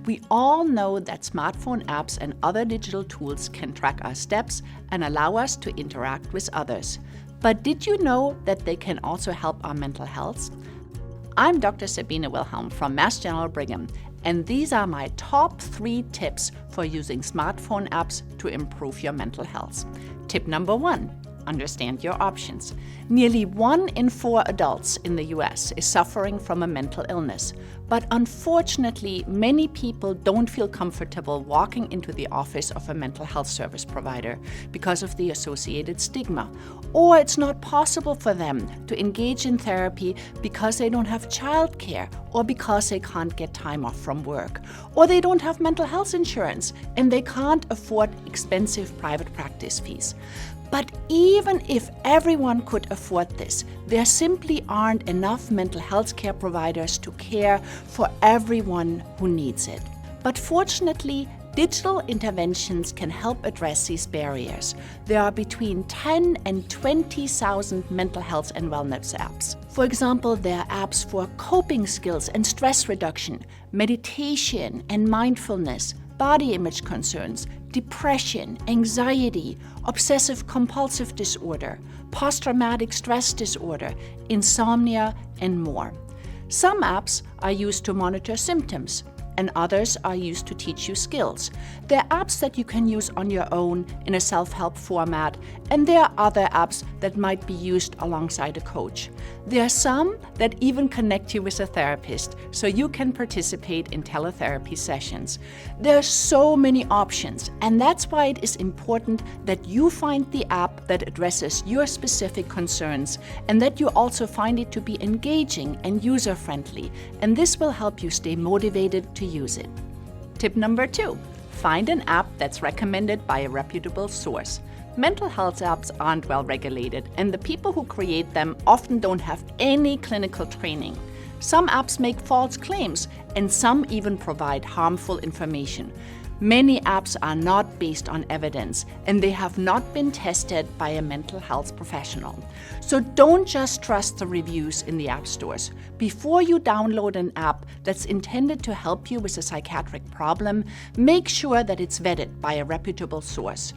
We all know that smartphone apps and other digital tools can track our steps and allow us to interact with others. But did you know that they can also help our mental health? I'm Dr. Sabine Wilhelm from Mass General Brigham, and these are my top 3 tips for using smartphone apps to improve your mental health. Tip number 1. Understand your options. Nearly 1 in 4 adults in the US is suffering from a mental illness, but unfortunately, many people don't feel comfortable walking into the office of a mental health service provider because of the associated stigma, or it's not possible for them to engage in therapy because they don't have childcare, or because they can't get time off from work, or they don't have mental health insurance and they can't afford expensive private practice fees. But even if everyone could afford this, there simply aren't enough mental health care providers to care for everyone who needs it. But fortunately, digital interventions can help address these barriers. There are between 10 and 20,000 mental health and wellness apps. For example, there are apps for coping skills and stress reduction, meditation and mindfulness, body image concerns, depression, anxiety, obsessive-compulsive disorder, post-traumatic stress disorder, insomnia, and more. Some apps are used to monitor symptoms, and others are used to teach you skills. There are apps that you can use on your own in a self-help format, and there are other apps that might be used alongside a coach. There are some that even connect you with a therapist, so you can participate in teletherapy sessions. There are so many options, and that's why it is important that you find the app that addresses your specific concerns, and that you also find it to be engaging and user-friendly, and this will help you stay motivated to use it. Tip number 2, find an app that's recommended by a reputable source. Mental health apps aren't well regulated, and the people who create them often don't have any clinical training. Some apps make false claims, and some even provide harmful information. Many apps are not based on evidence, and they have not been tested by a mental health professional. So don't just trust the reviews in the app stores. Before you download an app that's intended to help you with a psychiatric problem, make sure that it's vetted by a reputable source.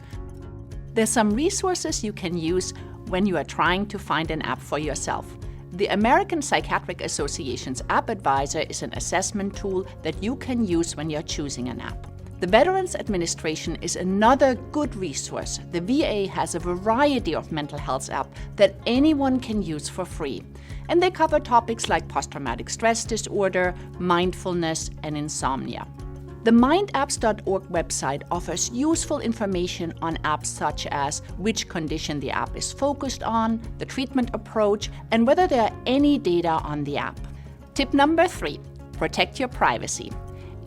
There's some resources you can use when you are trying to find an app for yourself. The American Psychiatric Association's App Advisor is an assessment tool that you can use when you're choosing an app. The Veterans Administration is another good resource. The VA has a variety of mental health apps that anyone can use for free. And they cover topics like post-traumatic stress disorder, mindfulness, and insomnia. The mindapps.org website offers useful information on apps such as which condition the app is focused on, the treatment approach, and whether there are any data on the app. Tip number 3, protect your privacy.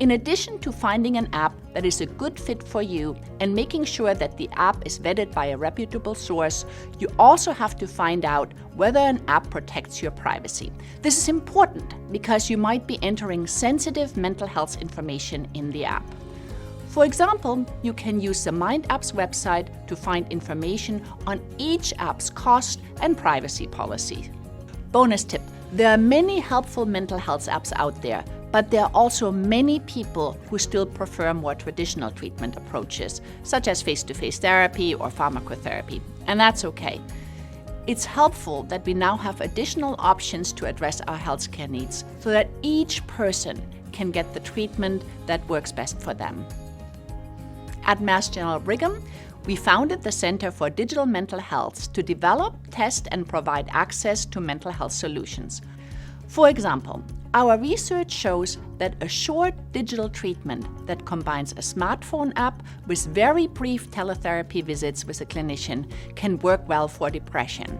In addition to finding an app that is a good fit for you and making sure that the app is vetted by a reputable source, you also have to find out whether an app protects your privacy. This is important because you might be entering sensitive mental health information in the app. For example, you can use the MindApps website to find information on each app's cost and privacy policy. Bonus tip: there are many helpful mental health apps out there, but there are also many people who still prefer more traditional treatment approaches, such as face-to-face therapy or pharmacotherapy, and that's okay. It's helpful that we now have additional options to address our healthcare needs so that each person can get the treatment that works best for them. At Mass General Brigham, we founded the Center for Digital Mental Health to develop, test, and provide access to mental health solutions. For example, our research shows that a short digital treatment that combines a smartphone app with very brief teletherapy visits with a clinician can work well for depression.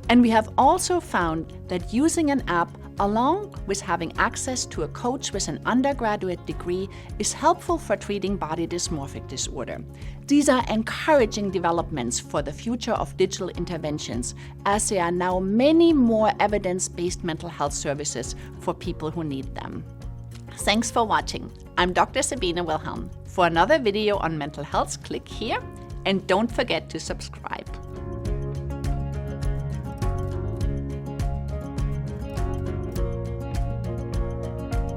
And we have also found that using an app along with having access to a coach with an undergraduate degree is helpful for treating body dysmorphic disorder. These are encouraging developments for the future of digital interventions, as there are now many more evidence-based mental health services for people who need them. Thanks for watching. I'm Dr. Sabine Wilhelm. For another video on mental health, click here and don't forget to subscribe.